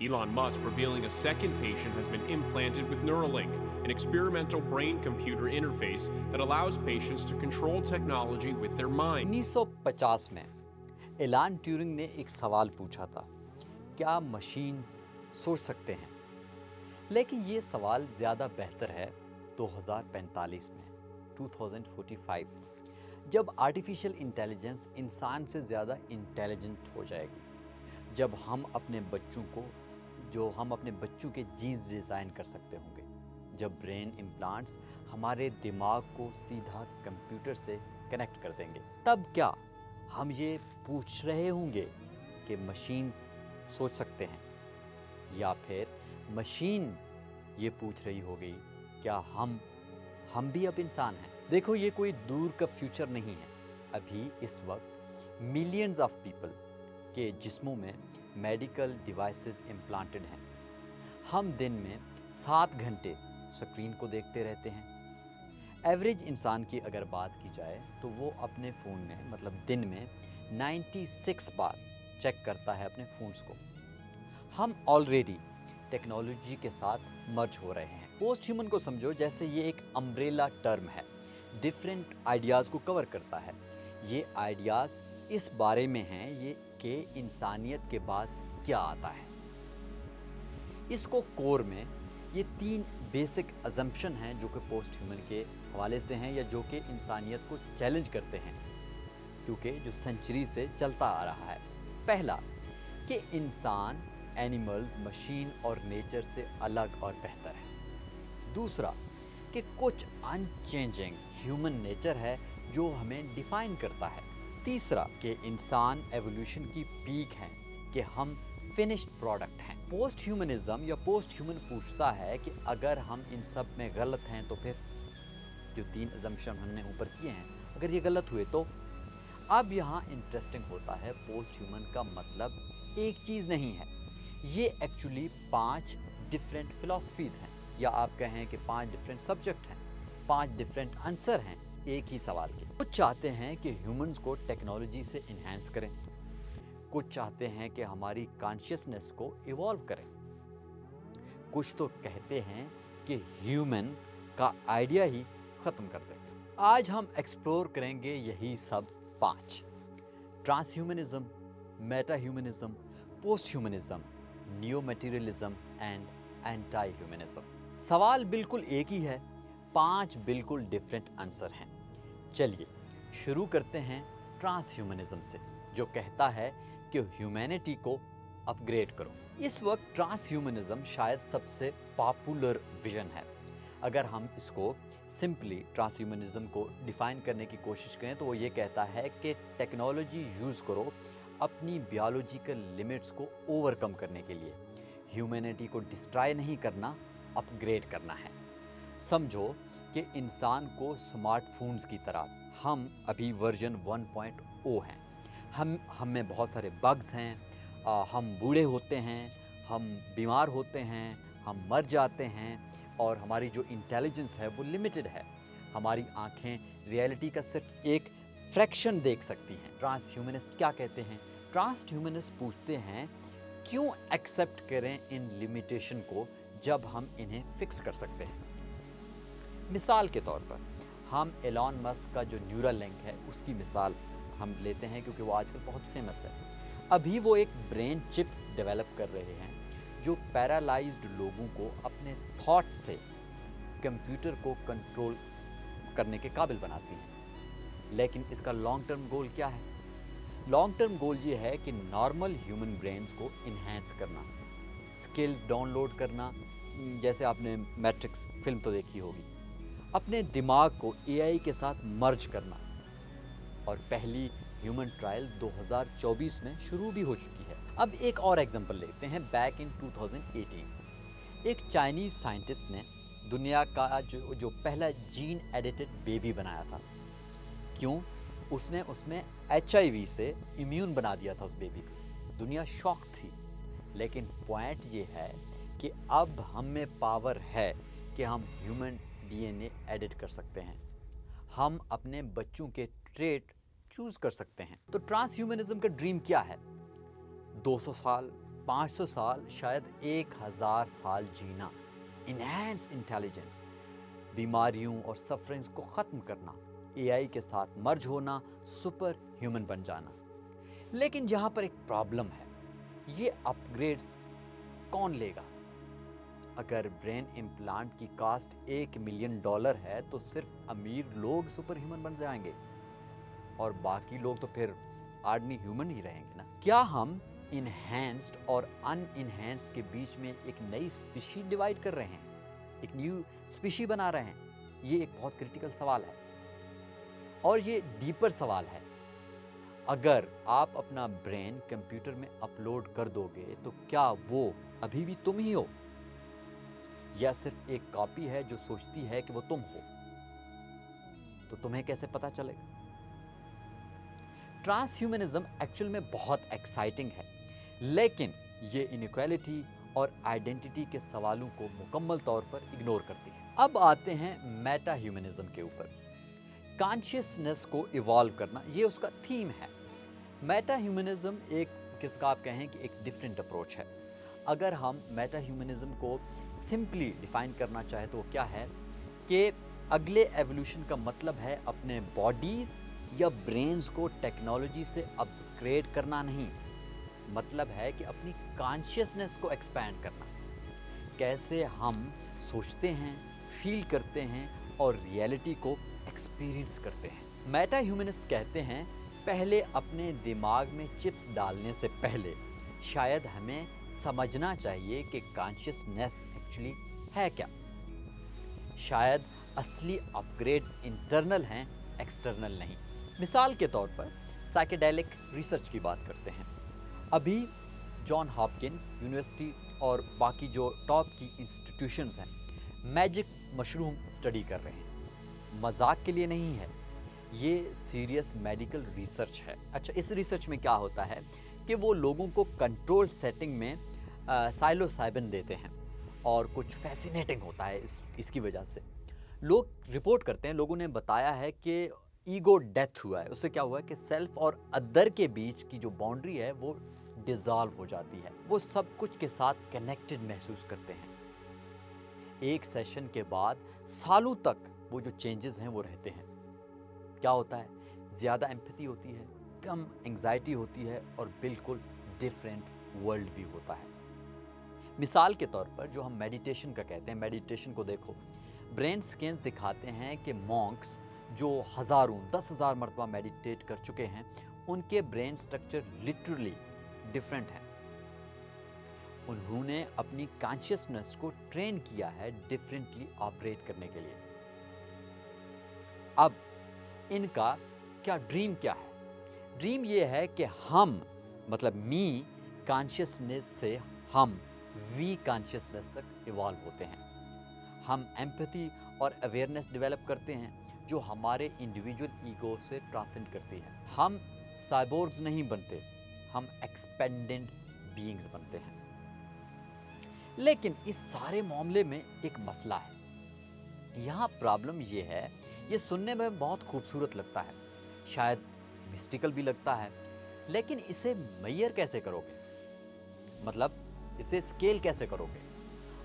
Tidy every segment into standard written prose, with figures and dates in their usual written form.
Elon Musk revealing a second patient has been implanted with Neuralink, an experimental brain-computer interface that allows patients to control technology with their mind. 1950 में एलान Turing ने एक सवाल पूछा था, क्या machines सोच सकते हैं? लेकिन ये सवाल ज़्यादा बेहतर है 2045 में, 2045, जब आर्टिफिशियल इंटेलिजेंस इंसान से ज़्यादा इंटेलिजेंट हो जाएगी, जब हम अपने बच्चों के जीन्स डिज़ाइन कर सकते होंगे, जब ब्रेन इम्प्लांट्स हमारे दिमाग को सीधा कंप्यूटर से कनेक्ट कर देंगे, तब क्या हम ये पूछ रहे होंगे कि मशीन्स सोच सकते हैं, या फिर मशीन ये पूछ रही होगी क्या हम भी अब इंसान हैं? देखो, ये कोई दूर का फ्यूचर नहीं है। अभी इस वक्त मिलियंस ऑफ पीपल के जिस्मों में मेडिकल डिवाइसेस इम्प्लांटेड हैं। हम दिन में 7 घंटे स्क्रीन को देखते रहते हैं। एवरेज इंसान की अगर बात की जाए तो वो अपने फ़ोन में मतलब दिन में 96 बार चेक करता है अपने फ़ोन्स को। हम ऑलरेडी टेक्नोलॉजी के साथ मर्ज हो रहे हैं। पोस्ट ह्यूमन को समझो जैसे ये एक अम्ब्रेला टर्म है, डिफरेंट आइडियाज़ को कवर करता है। ये आइडियाज़ इस बारे में हैं ये कि इंसानियत के बाद क्या आता है। इसको कोर में ये 3 बेसिक अजम्पशन हैं जो कि पोस्ट ह्यूमन के हवाले से हैं या जो कि इंसानियत को चैलेंज करते हैं, क्योंकि जो सेंचुरी से चलता आ रहा है। पहला कि इंसान एनिमल्स, मशीन और नेचर से अलग और बेहतर है। दूसरा कि कुछ अनचेंजिंग ह्यूमन नेचर है जो हमें डिफाइन करता है। तीसरा कि इंसान एवोल्यूशन की पीक है, कि हम फिनिश्ड प्रोडक्ट हैं। पोस्ट ह्यूमनिज्म या पोस्ट ह्यूमन पूछता है कि अगर हम इन सब में गलत हैं तो फिर जो 3 अजम्पशन हमने ऊपर किए हैं, अगर ये गलत हुए तो अब यहाँ इंटरेस्टिंग होता है। पोस्ट ह्यूमन का मतलब एक चीज़ नहीं है, ये एक्चुअली 5 डिफरेंट फिलॉसफीज़ हैं, या आप कहें कि 5 डिफरेंट सब्जेक्ट हैं, 5 डिफरेंट आंसर हैं एक ही सवाल के। कुछ चाहते हैं कि ह्यूमंस को टेक्नोलॉजी से इन्हेंस करें, कुछ चाहते हैं कि हमारी कॉन्शियसनेस को इवॉल्व करें, कुछ तो कहते हैं कि ह्यूमन का आइडिया ही ख़त्म कर दें। आज हम एक्सप्लोर करेंगे यही सब 5: transhumanism, Meta humanism, post humanism, new materialism and anti humanism. सवाल बिल्कुल एक ही है, 5 बिल्कुल डिफरेंट आंसर हैं। चलिए शुरू करते हैं ट्रांसह्यूमनिज्म से, जो कहता है कि ह्यूमैनिटी को अपग्रेड करो। इस वक्त ट्रांसह्यूमनिज्म शायद सबसे पॉपुलर विजन है। अगर हम इसको सिंपली ट्रांसह्यूमनिज्म को डिफाइन करने की कोशिश करें तो वो ये कहता है कि टेक्नोलॉजी यूज़ करो अपनी बायोलॉजिकल लिमिट्स को ओवरकम करने के लिए। ह्यूमैनिटी को डिस्ट्रॉय नहीं करना, अपग्रेड करना है। समझो कि इंसान को स्मार्टफोन्स की तरह हम अभी वर्जन 1.0 हैं। हम में बहुत सारे बग्स हैं, हम बूढ़े होते हैं, हम बीमार होते हैं, हम मर जाते हैं, और हमारी जो इंटेलिजेंस है वो लिमिटेड है। हमारी आँखें रियलिटी का सिर्फ एक फ्रैक्शन देख सकती हैं। ट्रांसह्यूमनिस्ट क्या कहते हैं? ट्रांसह्यूमनिस्ट पूछते हैं क्यों एक्सेप्ट करें इन लिमिटेशन को जब हम इन्हें फिक्स कर सकते हैं। मिसाल के तौर पर हम एलॉन मस्क का जो न्यूरालिंक है उसकी मिसाल हम लेते हैं, क्योंकि वो आजकल बहुत फेमस है। अभी वो एक ब्रेन चिप डेवलप कर रहे हैं जो पैरालाइज्ड लोगों को अपने थॉट से कंप्यूटर को कंट्रोल करने के काबिल बनाती है। लेकिन इसका लॉन्ग टर्म गोल क्या है? लॉन्ग टर्म गोल ये है कि नॉर्मल ह्यूमन ब्रेन्स को इन्हेंस करना, स्किल्स डाउनलोड करना, जैसे आपने मैट्रिक्स फिल्म तो देखी होगी, अपने दिमाग को एआई के साथ मर्ज करना। और पहली ह्यूमन ट्रायल 2024 में शुरू भी हो चुकी है। अब एक और एग्जांपल लेते हैं। बैक इन 2018 एक चाइनीज़ साइंटिस्ट ने दुनिया का जो पहला जीन एडिटेड बेबी बनाया था। क्यों? उसने उसमें HIV से इम्यून बना दिया था उस बेबी को। दुनिया शॉक थी। लेकिन पॉइंट ये है कि अब हम में पावर है कि हम ह्यूमन DNA एडिट कर सकते हैं। हम अपने बच्चों के ट्रेट चूज़ कर सकते हैं। तो ट्रांसह्यूमनिज्म का ड्रीम क्या है? 200 साल 500 साल, शायद 1000 साल जीना, इनहैंस इंटेलिजेंस, बीमारियों और सफरिंग्स को ख़त्म करना, एआई के साथ मर्ज होना, सुपर ह्यूमन बन जाना। लेकिन जहाँ पर एक प्रॉब्लम है, ये अपग्रेड्स कौन लेगा? अगर ब्रेन इम्प्लांट की कास्ट $1 मिलियन है तो सिर्फ अमीर लोग सुपर ह्यूमन बन जाएंगे और बाकी लोग तो फिर आर्डनी ह्यूमन ही रहेंगे ना। क्या हम इनहैंस्ड और अनइनहैंस्ड के बीच में एक नई स्पीशी डिवाइड कर रहे हैं, एक न्यू स्पीशी बना रहे हैं? ये एक बहुत क्रिटिकल सवाल है और ये डीपर सवाल है। अगर आप अपना ब्रेन कंप्यूटर में अपलोड कर दोगे तो क्या वो अभी भी तुम ही हो या सिर्फ एक कॉपी है जो सोचती है कि वो तुम हो? तो तुम्हें कैसे पता चलेगा? ट्रांसह्यूमनिज्म एक्चुअल में बहुत एक्साइटिंग है, लेकिन ये इनइक्वालिटी और आइडेंटिटी के सवालों को मुकम्मल तौर पर इग्नोर करती है। अब आते हैं मेटा ह्यूमनिज्म के ऊपर। कॉन्शियसनेस को इवॉल्व करना, ये उसका थीम है। मेटा ह्यूमनिज्म एक, किसका आप कहें कि एक डिफरेंट अप्रोच है। अगर हम मेटा ह्यूमनिज्म को सिंपली डिफाइन करना चाहे तो वो क्या है कि अगले एवोल्यूशन का मतलब है अपने बॉडीज़ या ब्रेन्स को टेक्नोलॉजी से अपग्रेड करना नहीं, मतलब है कि अपनी कॉन्शियसनेस को एक्सपैंड करना। कैसे हम सोचते हैं, फील करते हैं और रियलिटी को एक्सपीरियंस करते हैं। मेटा ह्यूमनिस्ट कहते हैं पहले अपने दिमाग में चिप्स डालने से पहले शायद हमें समझना चाहिए कि कॉन्शियसनेस एक्चुअली है क्या। शायद असली अपग्रेड्स इंटरनल हैं, एक्सटर्नल नहीं। मिसाल के तौर पर साइकेडेलिक रिसर्च की बात करते हैं। अभी जॉन हॉपकिंस यूनिवर्सिटी और बाकी जो टॉप की इंस्टीट्यूशंस हैं मैजिक मशरूम स्टडी कर रहे हैं। मजाक के लिए नहीं है, ये सीरियस मेडिकल रिसर्च है। अच्छा, इस रिसर्च में क्या होता है कि वो लोगों को कंट्रोल सेटिंग में साइलोसाइबिन देते हैं और कुछ फैसिनेटिंग होता है इसकी वजह से। लोग रिपोर्ट करते हैं, लोगों ने बताया है कि ईगो डेथ हुआ है। उससे क्या हुआ है कि सेल्फ और अदर के बीच की जो बाउंड्री है वो डिसॉल्व हो जाती है। वो सब कुछ के साथ कनेक्टेड महसूस करते हैं। एक सेशन के बाद सालों तक वो जो चेंजेस हैं वो रहते हैं। क्या होता है? ज़्यादा एम्पैथी होती है, कम एंग्जाइटी होती है और बिल्कुल डिफरेंट वर्ल्ड व्यू होता है। मिसाल के तौर पर जो हम मेडिटेशन का कहते हैं, मेडिटेशन को देखो, ब्रेन स्कैन्स दिखाते हैं कि मॉन्क्स जो हज़ारों 10,000 मरतबा मेडिटेट कर चुके हैं, उनके ब्रेन स्ट्रक्चर लिटरली डिफरेंट है। उन्होंने अपनी कॉन्शियसनेस को ट्रेन किया है डिफरेंटली ऑपरेट करने के लिए। अब इनका क्या ड्रीम क्या है? ड्रीम ये है कि हम, मतलब मी कॉन्शियसनेस से हम वी कॉन्शियसनेस तक इवॉल्व होते हैं। हम एम्पैथी और अवेयरनेस डेवलप करते हैं जो हमारे इंडिविजुअल ईगो से ट्रांसेंड करती है। हम साइबोर्ग्स नहीं बनते, हम एक्सपेंडेंट बीइंग्स बनते हैं। लेकिन इस सारे मामले में एक मसला है। यहाँ प्रॉब्लम ये है, ये सुनने में बहुत खूबसूरत लगता है, शायद मिस्टिकल भी लगता है, लेकिन इसे मेजर कैसे करोगे? मतलब इसे स्केल कैसे करोगे?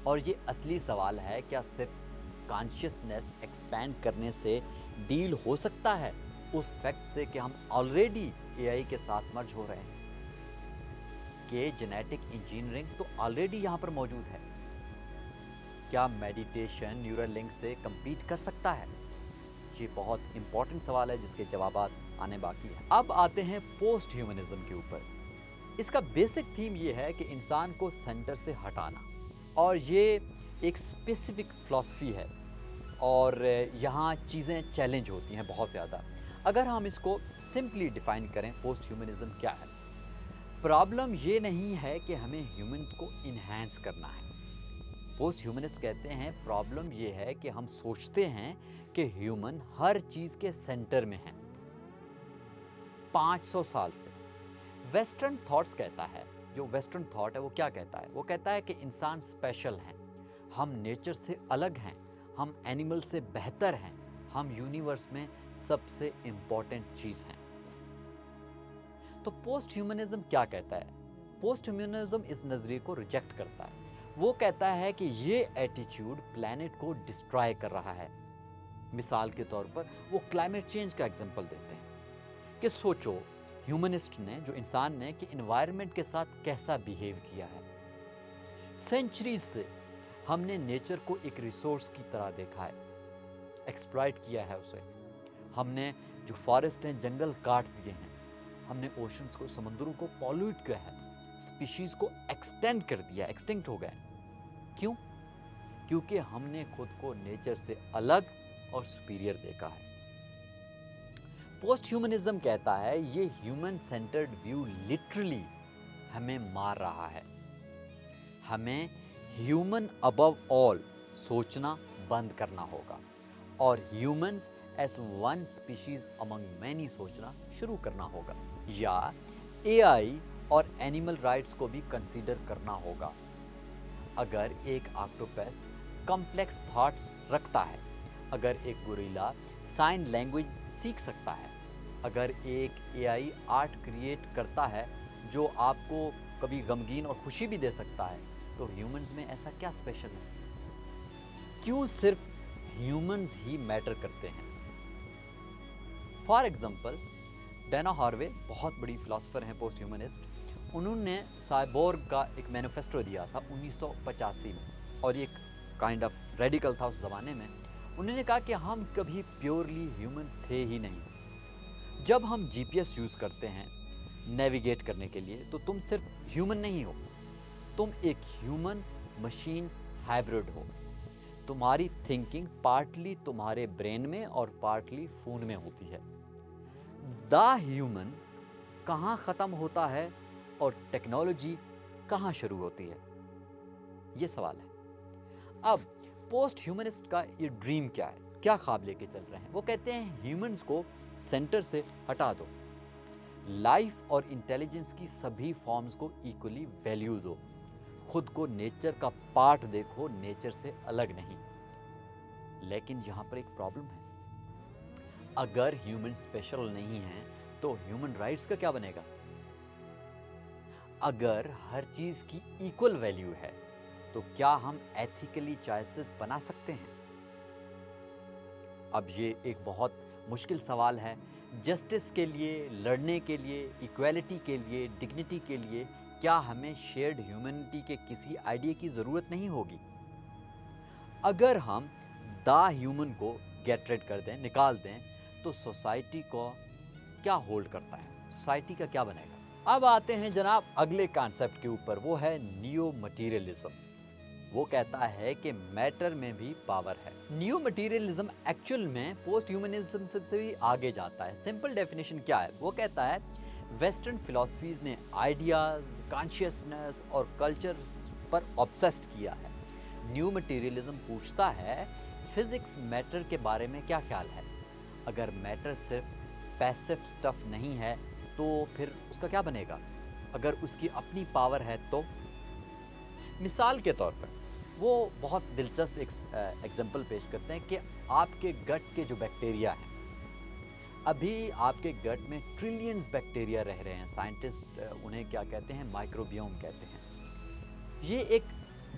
और ये असली सवाल है, क्या सिर्फ कॉन्शियसनेस एक्सपैंड करने से डील हो सकता है उस फैक्ट से कि हम ऑलरेडी एआई के साथ मर्ज हो रहे हैं, कि जेनेटिक इंजीनियरिंग तो ऑलरेडी यहाँ पर मौजूद है? क्या मेडिटेशन न्यूरल लिंक से compete कर सकता है? ये बहुत इंपॉर्टेंट सवाल है जिसके जवाब आने बाकी है। अब आते हैं पोस्ट ह्यूमनिज्म के ऊपर। इसका बेसिक थीम ये है कि इंसान को सेंटर से हटाना, और ये एक स्पेसिफिक फिलॉसफी है और यहाँ चीज़ें चैलेंज होती हैं बहुत ज़्यादा। अगर हम इसको सिंपली डिफाइन करें, पोस्ट ह्यूमनिज्म क्या है? प्रॉब्लम ये नहीं है कि हमें ह्यूमन को इन्हेंस करना है। पोस्ट ह्यूमनिस्ट कहते हैं प्रॉब्लम ये है कि हम सोचते हैं कि ह्यूमन हर चीज़ के सेंटर में है। 500 साल से वेस्टर्न थॉट्स कहता है, जो वेस्टर्न थॉट है वो क्या कहता है? वो कहता है कि इंसान स्पेशल हैं, हम नेचर से अलग हैं, हम एनिमल से बेहतर हैं, हम यूनिवर्स में सबसे इम्पॉर्टेंट चीज़ हैं। तो पोस्ट ह्यूमनिज्म क्या कहता है? पोस्ट ह्यूमनिज्म इस नज़रिए को रिजेक्ट करता है। वो कहता है कि ये एटीट्यूड प्लैनेट को डिस्ट्रॉय कर रहा है। मिसाल के तौर पर वो क्लाइमेट चेंज का एग्जांपल देते हैं कि सोचो ह्यूमनिस्ट ने, जो इंसान ने, कि एनवायरनमेंट के साथ कैसा बिहेव किया है। सेंचुरीज से हमने नेचर को एक रिसोर्स की तरह देखा है, एक्सप्लॉइट किया है उसे। हमने जो फॉरेस्ट हैं, जंगल काट दिए हैं, हमने ओशंस को, समुद्रों को पॉल्यूट किया है, स्पीशीज को एक्सटेंड कर दिया, एक्सटिंक्ट हो गए। क्यों? क्योंकि हमने खुद को नेचर से अलग और सुपीरियर देखा है। पोस्ट ह्यूमनिज्म कहता है ये ह्यूमन सेंटर्ड व्यू लिटरली हमें मार रहा है। हमें ह्यूमन अबव ऑल सोचना बंद करना होगा और humans as one species among many सोचना शुरू करना होगा, या एआई और एनिमल राइट्स को भी कंसीडर करना होगा। अगर एक ऑक्टोपस कॉम्प्लेक्स थॉट्स रखता है, अगर एक गोरिल्ला साइन लैंग्वेज सीख सकता है, अगर एक एआई आर्ट क्रिएट करता है जो आपको कभी गमगीन और खुशी भी दे सकता है, तो ह्यूमंस में ऐसा क्या स्पेशल है? क्यों सिर्फ ह्यूमंस ही मैटर करते हैं? फॉर एग्जाम्पल, डैना हार्वे बहुत बड़ी फिलोसोफर हैं, पोस्ट ह्यूमनिस्ट। उन्होंने साइबोर्ग का एक मैनिफेस्टो दिया था 1985 में, और ये काइंड ऑफ रेडिकल था उस ज़माने में। उन्होंने कहा कि हम कभी प्योरली ह्यूमन थे ही नहीं। जब हम जीपीएस यूज़ करते हैं नेविगेट करने के लिए, तो तुम सिर्फ ह्यूमन नहीं हो, तुम एक ह्यूमन मशीन हाइब्रिड हो। तुम्हारी थिंकिंग पार्टली तुम्हारे ब्रेन में और पार्टली खून में होती है। द ह्यूमन कहाँ ख़त्म होता है और टेक्नोलॉजी कहाँ शुरू होती है, ये सवाल है। अब पोस्ट ह्यूमनिस्ट का ये ड्रीम क्या है, क्या ख्वाब लेके चल रहे हैं? वो कहते हैं ह्यूमंस को सेंटर से हटा दो, लाइफ और इंटेलिजेंस की सभी फॉर्म्स को इक्वली वैल्यू दो, खुद को नेचर का पार्ट देखो, नेचर से अलग नहीं। लेकिन यहाँ पर एक प्रॉब्लम है, अगर ह्यूमन स्पेशल नहीं है तो ह्यूमन राइट्स का क्या बनेगा? अगर हर चीज़ की इक्वल वैल्यू है तो क्या हम एथिकली चॉइसेस बना सकते हैं? अब ये एक बहुत मुश्किल सवाल है। जस्टिस के लिए, लड़ने के लिए, इक्वालिटी के लिए, डिग्निटी के लिए क्या हमें शेयर्ड ह्यूमैनिटी के किसी आइडिया की ज़रूरत नहीं होगी? अगर हम द ह्यूमन को गेट रेड कर दें, निकाल दें, तो सोसाइटी को क्या होल्ड करता है? सोसाइटी का क्या बनेगा? अब आते हैं जनाब अगले कॉन्सेप्ट के ऊपर, वो है नियो मटीरियलिज्म। वो कहता है कि मैटर में भी पावर है। न्यू मटीरियलिज्म एक्चुअल में पोस्ट ह्यूमनिज्म से भी आगे जाता है। सिंपल डेफिनेशन क्या है? वो कहता है वेस्टर्न फिलॉसफीज ने आइडियाज, कॉन्शियसनेस और कल्चर पर ऑब्सेस्ड किया है। न्यू मटीरियलिज्म पूछता है फिजिक्स मैटर के बारे में क्या ख्याल है? अगर मैटर सिर्फ पैसिव स्टफ नहीं है तो फिर उसका क्या बनेगा? अगर उसकी अपनी पावर है तो? मिसाल के तौर पर वो बहुत दिलचस्प एग्जाम्पल पेश करते हैं कि आपके गट के जो बैक्टीरिया हैं, अभी आपके गट में ट्रिलियंस बैक्टीरिया रह रहे हैं। साइंटिस्ट उन्हें क्या कहते हैं? माइक्रोबियोम कहते हैं। ये एक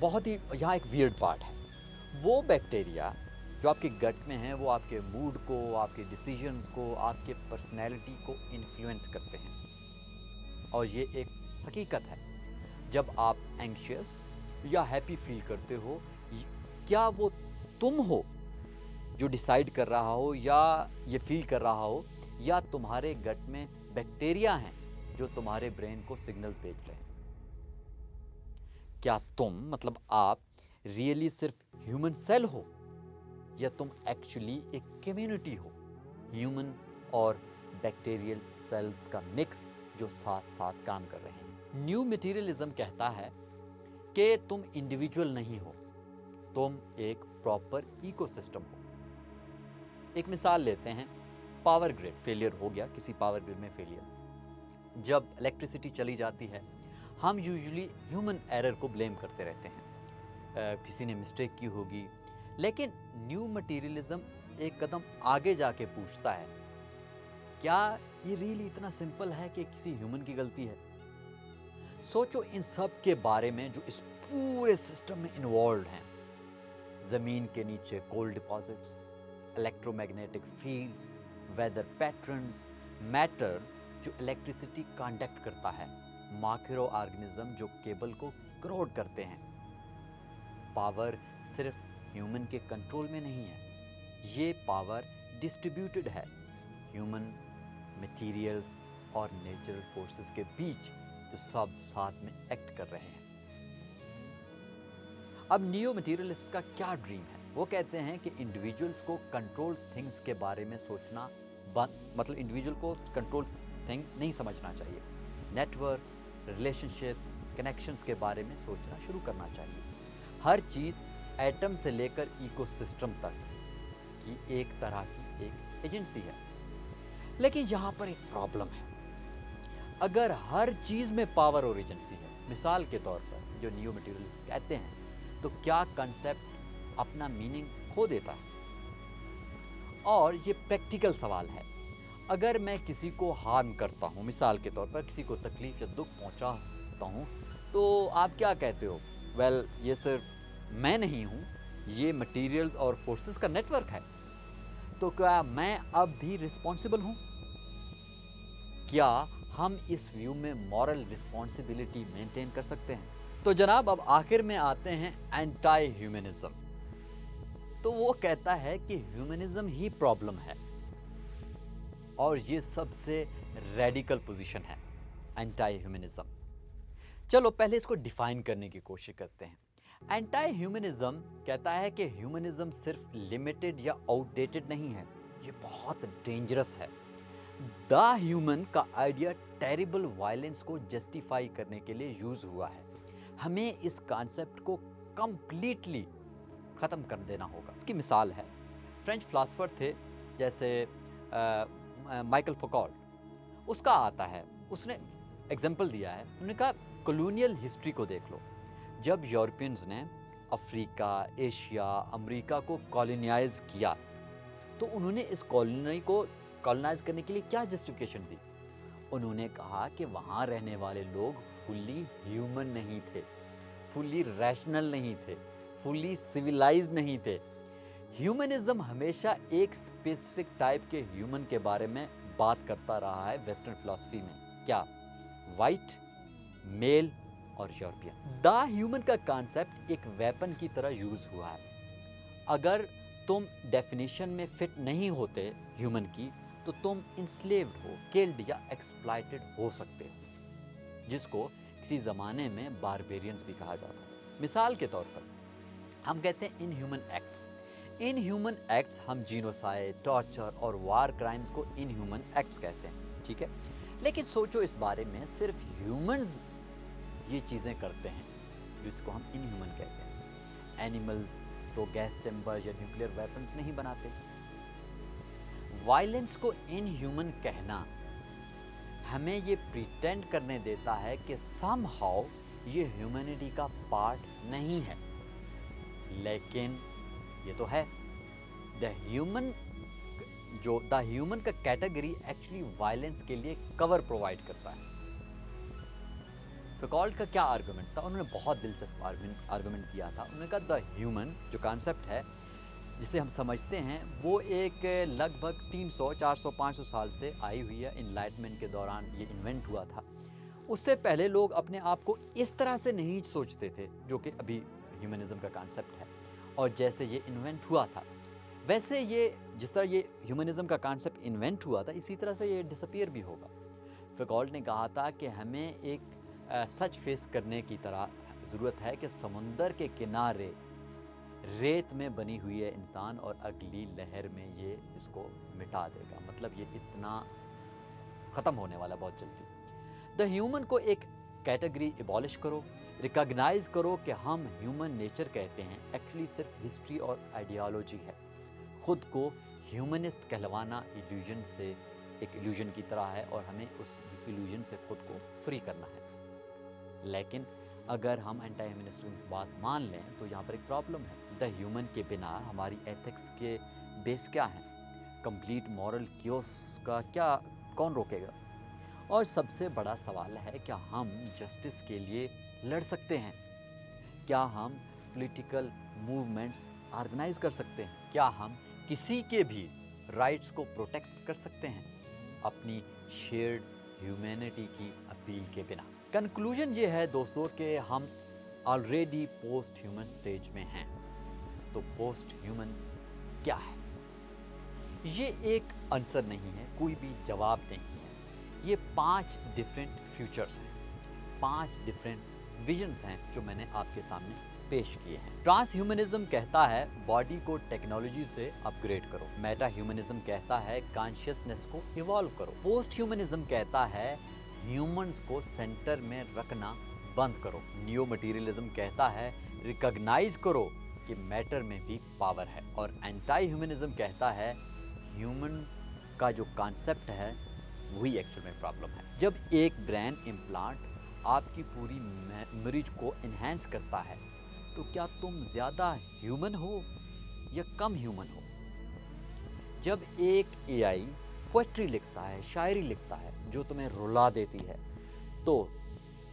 बहुत ही यहाँ एक वियर्ड पार्ट है। वो बैक्टीरिया जो आपके गट में हैं वो आपके मूड को, आपके डिसीजंस को, आपके पर्सनैलिटी को इन्फ्लुएंस करते हैं। और ये एक हकीकत है। जब आप एंग्शियस या हैप्पी फील करते हो, क्या वो तुम हो जो डिसाइड कर रहा हो या ये फील कर रहा हो, या तुम्हारे गट में बैक्टीरिया हैं जो तुम्हारे ब्रेन को सिग्नल्स भेज रहे हैं? क्या तुम, मतलब आप, रियली सिर्फ ह्यूमन सेल हो या तुम एक्चुअली एक कम्युनिटी हो, ह्यूमन और बैक्टीरियल सेल्स का मिक्स जो साथ साथ काम कर रहे हैं? न्यू मटीरियलिज्म कहता है कि तुम इंडिविजुअल नहीं हो, तुम एक प्रॉपर इकोसिस्टम हो। एक मिसाल लेते हैं, पावर ग्रिड फेलियर हो गया, किसी पावर ग्रिड में फेलियर। जब इलेक्ट्रिसिटी चली जाती है, हम यूजुअली ह्यूमन एरर को ब्लेम करते रहते हैं, किसी ने मिस्टेक की होगी। लेकिन न्यू मटीरियलिज्म एक कदम आगे जाके पूछता है, क्या ये रियली इतना सिंपल है कि किसी ह्यूमन की गलती है? सोचो इन सब के बारे में जो इस पूरे सिस्टम में इन्वॉल्व हैं। ज़मीन के नीचे coal deposits, electromagnetic fields, weather patterns, matter जो इलेक्ट्रिसिटी कंडक्ट करता है, माइक्रो ऑर्गेनिज्म जो केबल को क्रोड करते हैं। पावर सिर्फ ह्यूमन के कंट्रोल में नहीं है, ये पावर डिस्ट्रीब्यूटेड है ह्यूमन, मटेरियल्स और नेचुरल फोर्सेस के बीच, जो सब साथ में एक्ट कर रहे हैं। अब नियो मटेरियलिस्ट का क्या ड्रीम है? वो कहते हैं कि इंडिविजुअल्स को कंट्रोल थिंग्स के बारे में सोचना मतलब इंडिविजुअल को कंट्रोल थिंग नहीं समझना चाहिए। नेटवर्क्स, रिलेशनशिप, कनेक्शंस के बारे में सोचना शुरू करना चाहिए। हर चीज़ एटम से लेकर इकोसिस्टम तक की एक तरह की एक एजेंसी है। लेकिन यहाँ पर एक प्रॉब्लम है। अगर हर चीज़ में पावर और एजेंसी है, मिसाल के तौर पर जो नियो मटेरियलिस्ट कहते हैं, तो क्या कंसेप्ट अपना मीनिंग खो देता है? और ये प्रैक्टिकल सवाल है। अगर मैं किसी को हार्म करता हूँ, मिसाल के तौर पर किसी को तकलीफ या दुख पहुँचाता हूँ, तो आप क्या कहते हो? वेल, ये सिर्फ मैं नहीं हूँ, ये मटेरियल्स और फोर्सेस का नेटवर्क है। तो क्या मैं अब भी रिस्पॉन्सिबल हूँ? क्या हम इस व्यू में मॉरल रिस्पॉन्सिबिलिटी मेंटेन कर सकते हैं? तो जनाब, अब आखिर में आते हैं एंटी ह्यूमनिज्म। तो वो कहता है कि ह्यूमनिज्म ही प्रॉब्लम है, और ये सबसे रेडिकल पोजीशन है, एंटी ह्यूमनिज्म। चलो पहले इसको डिफाइन करने की कोशिश करते हैं। एंटी ह्यूमनिज्म कहता है कि ह्यूमनिज्म सिर्फ लिमिटेड या आउटडेटेड नहीं है, ये बहुत डेंजरस है। द ह्यूमन का आइडिया टेरिबल वायलेंस को जस्टिफाई करने के लिए यूज हुआ है। हमें इस कॉन्सेप्ट को कंप्लीटली ख़त्म कर देना होगा। इसकी मिसाल है, फ्रेंच फिलासफर थे जैसे माइकल फुकॉल्ट, उसका आता है, उसने एग्जाम्पल दिया है। उन्होंने कहा कॉलोनियल हिस्ट्री को देख लो। जब यूरोपियंस ने अफ्रीका, एशिया, अमेरिका को कॉलोनाइज किया, तो उन्होंने इस कॉलोनी को कॉलोनाइज करने के लिए क्या जस्टिफिकेशन दी? उन्होंने कहा कि वहाँ रहने वाले लोग फुल्ली ह्यूमन नहीं थे, फुल्ली रैशनल नहीं थे, फुल्ली सिविलाइज्ड नहीं थे। ह्यूमनिज्म हमेशा एक स्पेसिफिक टाइप के ह्यूमन के बारे में बात करता रहा है वेस्टर्न फिलॉसफी में। क्या? वाइट, मेल और यूरोपियन। द ह्यूमन का कॉन्सेप्ट एक वेपन की तरह यूज हुआ है। अगर तुम डेफिनेशन में फिट नहीं होते ह्यूमन की, तो तुम इंस्लेव्ड हो, किल्ड या एक्सप्लॉइटेड हो सकते हो, जिसको किसी ज़माने में बारबेरियंस भी कहा जाता है। मिसाल के तौर पर हम कहते हैं इनह्यूमन एक्ट्स। इनह्यूमन एक्ट्स हम जीनोसाइड, टॉर्चर और वार क्राइम्स को इनह्यूमन एक्ट्स कहते हैं, ठीक है। लेकिन सोचो इस बारे में, सिर्फ ह्यूमंस ये चीज़ें करते हैं जिसको हम इनह्यूमन कहते हैं। एनिमल्स तो गैस चैम्बर या न्यूक्लियर वेपन्स नहीं बनाते। वायलेंस को इनह्यूमन कहना हमें ये प्रिटेंड करने देता है कि समहाउ ये ह्यूमैनिटी का पार्ट नहीं है, लेकिन ये तो है। द ह्यूमन का कैटेगरी एक्चुअली वायलेंस के लिए कवर प्रोवाइड करता है। फुकॉल्ट का क्या आर्गुमेंट था? उन्होंने बहुत दिलचस्प आर्गुमेंट दिया था। उन्होंने कहा द ह्यूमन जो कॉन्सेप्ट है, जिसे हम समझते हैं, वो एक लगभग 300, 400, 500 साल से आई हुई है। इनलाइटमेंट के दौरान ये इन्वेंट हुआ था। उससे पहले लोग अपने आप को इस तरह से नहीं सोचते थे जो कि अभी ह्यूमनिज्म का कॉन्सेप्ट है। और जैसे ये इन्वेंट हुआ था, वैसे ये जिस तरह ये ह्यूमनिज्म का कॉन्सेप्ट इन्वेंट हुआ था, इसी तरह से ये डिसअपीयर भी होगा। फुकॉल्ट ने कहा था कि हमें एक सच फेस करने की तरह ज़रूरत है कि समुंदर के किनारे रेत में बनी हुई है इंसान, और अगली लहर में ये इसको मिटा देगा। मतलब ये इतना ख़त्म होने वाला बहुत जल्दी। द ह्यूमन को एक कैटेगरी एबॉलिश करो, रिकॉग्नाइज करो कि हम ह्यूमन नेचर कहते हैं, एक्चुअली सिर्फ हिस्ट्री और आइडियोलॉजी है। खुद को ह्यूमनिस्ट कहलवाना इल्यूजन से एक इल्यूजन की तरह है, और हमें उस इल्यूजन से खुद को फ्री करना है। लेकिन अगर हम एंटी ह्यूमनिस्ट की बात मान लें, तो यहाँ पर एक प्रॉब्लम है। द ह्यूमन के बिना हमारी एथिक्स के बेस क्या हैं? कंप्लीट मॉरल क्योस का क्या कौन रोकेगा? और सबसे बड़ा सवाल है, क्या हम जस्टिस के लिए लड़ सकते हैं? क्या हम पॉलिटिकल मूवमेंट्स ऑर्गेनाइज कर सकते हैं? क्या हम किसी के भी राइट्स को प्रोटेक्ट कर सकते हैं अपनी शेयर्ड ह्यूमैनिटी की अपील के बिना? कंक्लूजन ये है दोस्तों कि हम ऑलरेडी पोस्ट ह्यूमन स्टेज में हैं। तो पोस्ट ह्यूमन क्या है? ये एक आंसर नहीं है, कोई भी जवाब नहीं है। ये 5 डिफरेंट फ्यूचर्स हैं, 5 डिफरेंट विजन्स हैं जो मैंने आपके सामने पेश किए हैं। ट्रांस ह्यूमनिज्म कहता है बॉडी को टेक्नोलॉजी से अपग्रेड करो। मेटा ह्यूमनिज्म कहता है कॉन्शियसनेस को इवॉल्व करो। पोस्ट ह्यूमनिज्म कहता है ह्यूमंस को सेंटर में रखना बंद करो। न्यू मटीरियलिज्म कहता है रिकॉग्नाइज करो कि मैटर में भी पावर है। और एंटी ह्यूमनिज्म कहता है ह्यूमन का जो कॉन्सेप्ट है वही एक्चुअल में प्रॉब्लम है। जब एक ब्रेन इम्प्लांट आपकी पूरी मेमोरीज को इन्हेंस करता है तो क्या तुम ज़्यादा ह्यूमन हो या कम ह्यूमन हो? जब एक एआई पोएट्री लिखता है, शायरी लिखता है जो तुम्हें रुला देती है, तो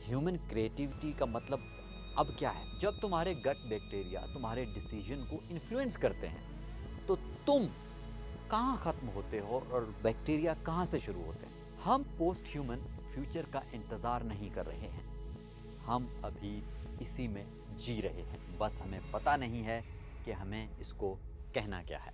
ह्यूमन क्रिएटिविटी का मतलब अब क्या है? जब तुम्हारे गट बैक्टीरिया तुम्हारे डिसीजन को इन्फ्लुएंस करते हैं तो तुम कहाँ ख़त्म होते हो और बैक्टीरिया कहाँ से शुरू होते हैं? हम पोस्ट ह्यूमन फ्यूचर का इंतज़ार नहीं कर रहे हैं, हम अभी इसी में जी रहे हैं। बस हमें पता नहीं है कि हमें इसको कहना क्या है।